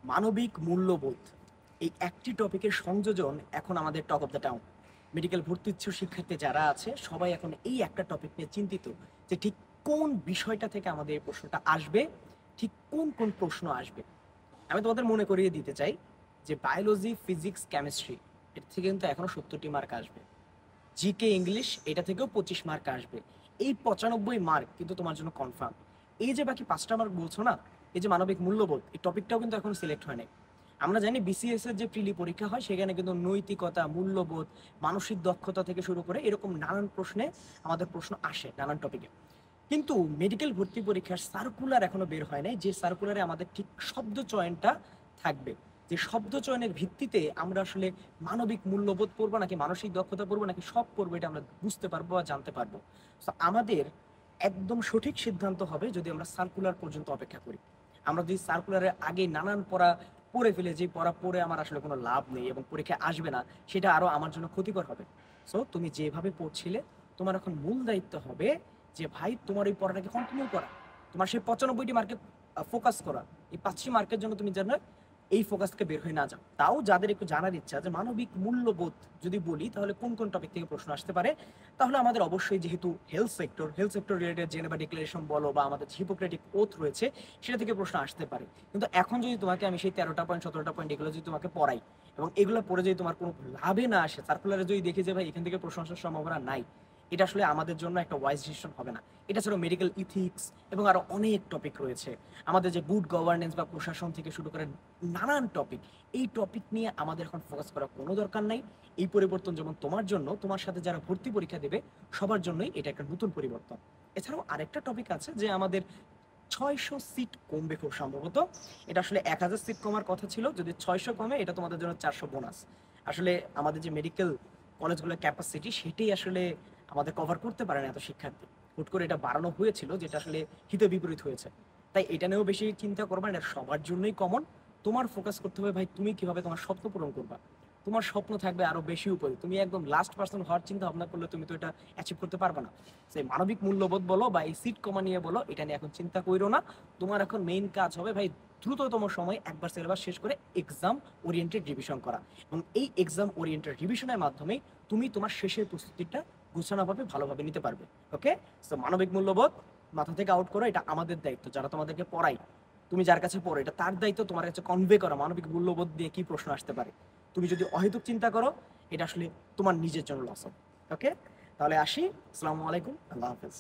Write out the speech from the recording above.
মানবিক মূল্যবোধ এই একটি টপিকের সংযোজন এখন আমাদের talk of the town. Medical ভর্তি ইচ্ছুক শিক্ষার্থী যারা আছে সবাই এখন এই একটা টপিক নিয়ে চিন্তিত যে ঠিক কোন বিষয়টা থেকে আমাদের এই প্রশ্নটা আসবে, ঠিক কোন কোন প্রশ্ন আসবে। আমি তোমাদের মনে করিয়ে দিতে চাই যে বায়োলজি, ফিজিক্স, কেমিস্ট্রি এর থেকে কিন্তু এখনো 70টি মার্ক আসবে। জিকে ইংলিশ এটা থেকেও 25 মার্ক আসবে। এই 95 মার্ক কিন্তু তোমার জন্য কনফার্ম। এই যে বাকি 5টা মার্ক বলছো না, এই যে মানবিক মূল্যবোধ, এই টপিকটাও কিন্তু এখন সিলেক্ট হয় নাই। আমরা জানি বিসিএস এর যে প্রিলি পরীক্ষা হয় সেখানে কিন্তু নৈতিকতা, মূল্যবোধ, মানসিক দক্ষতা থেকে শুরু করে এরকম নানান প্রশ্নে আমাদের প্রশ্ন আসে নানান টপিকে। কিন্তু মেডিকেল ভর্তি পরীক্ষার সার্কুলার এখনো বের হয় নাই, যে সার্কুলারে আমাদের ঠিক শব্দ চয়নটা থাকবে, যে শব্দ চয়নের ভিত্তিতে আমরা আসলে মানবিক মূল্যবোধ পড়বো নাকি মানসিক দক্ষতা পড়বো নাকি সব পড়বো, এটা আমরা বুঝতে পারবো বা জানতে পারবো। তো আমাদের একদম সঠিক সিদ্ধান্ত হবে যদি আমরা সার্কুলার পর্যন্ত অপেক্ষা করি। আমরা যদি সার্কুলারের আগে নানান পড়া পড়ে ফেলে, যে পড়া পড়ে আমার আসলে কোনো লাভ নেই এবং পরীক্ষায় আসবে না, সেটা আরো আমার জন্য ক্ষতিকর হবে। সো তুমি যেভাবে পড়ছিলে, তোমার এখন মূল দায়িত্ব হবে যে ভাই তোমার এই পড়াটাকে কন্টিনিউ করা, তোমার সেই 95টি মার্কে ফোকাস করা। এই 5টি মার্কের জন্য তুমি যেন এই ফোকাস থেকে বের হয়ে না যাও। তাও যাদের একটু জানার ইচ্ছা যে মানবিক মূল্যবোধ যদি বলি তাহলে কোন কোন টপিক থেকে প্রশ্ন আসতে পারে, তাহলে আমাদের অবশ্যই যেহেতু health sector related Geneva declaration বলো বা আমাদের হিপোক্রেটিক ওথ রয়েছে, সেটা থেকে প্রশ্ন আসতে পারে। কিন্তু এখন যদি তোমাকে আমি সেই 13টা পয়েন্ট 17টা পয়েন্ট এগুলো যদি তোমাকে পড়াই এবং এগুলো পড়ে যদি তোমার কোনো লাভে না আসে, সার্কুলারে যদি দেখি যে ভাই এখান থেকে প্রশ্ন আসার সম্ভাবনা নাই, এটা আসলে আমাদের জন্য একটা ওয়াইজ ডিসিশন হবে না। এটা ছিল মেডিকেল ইথিক্স এবং আরো অনেক টপিক রয়েছে, আমাদের যে গুড গভর্নেন্স বা প্রশাসন থেকে শুরু করে নানান টপিক। এই টপিক নিয়ে আমাদের এখন ফোকাস করার কোনো দরকার নাই। এই পরিবর্তন যেমন তোমার জন্য, তোমার সাথে যারা ভর্তি পরীক্ষা দেবে সবার জন্যই এটা একটা নতুন পরিবর্তন। এছাড়াও আরেকটা টপিক আছে যে আমাদের 600 সিট কমবে খুব সম্ভবত। এটা আসলে 1000 সিট কমার কথা ছিল, যদি 600 কমে এটা তোমাদের জন্য 400 বোনাস। আসলে আমাদের যে মেডিকেল কলেজগুলোর ক্যাপাসিটি সেটাই আসলে আমাদের কভার করতে পারে না এত শিক্ষার্থী। হুট করে এটা বাড়ানো হয়েছিল, যেটা আসলে হিতে বিপরীত হয়েছে। তাই এটা নিয়েও বেশি চিন্তা করবা না, এটা সবার জন্যই কমন। তোমার ফোকাস করতে হবে ভাই তুমি কিভাবে তোমার স্বপ্ন পূরণ করবা। তোমার স্বপ্ন থাকবে আরো বেশি উপরে, তুমি একদম লাস্ট পার্সন হওয়ার চিন্তা ভাবনা করলে তুমি তো এটা অ্যাচিভ করতে পারবে না। সেই মানবিক মূল্যবোধ বলো বা এই সিট কমা নিয়ে বলো, এটা নিয়ে এখন চিন্তা করো না। তোমার এখন মেইন কাজ হবে ভাই দ্রুততম সময় একবার সিলেবাস শেষ করে এক্সাম ওরিয়েন্টেড রিভিশন করা, এবং এই এক্সাম ওরিয়েন্টেড রিভিশনের মাধ্যমে তুমি তোমার শেষের প্রস্তুতিটা গোছানোভাবে ভালোভাবে নিতে পারবে। ওকে, সো মানবিক মূল্যবোধ মাথা থেকে আউট করো, এটা আমাদের দায়িত্ব যারা তোমাদেরকে পড়াই। তুমি যার কাছে পড়ো এটা তার দায়িত্ব তোমার কাছে কনভে করা মানবিক মূল্যবোধ দিয়ে কি প্রশ্ন আসতে পারে। তুমি যদি অহেতুক চিন্তা করো, এটা আসলে তোমার নিজের জন্য লস হবে। ওকে, তাহলে আসি। আসসালামু আলাইকুম, আল্লাহ হাফেজ।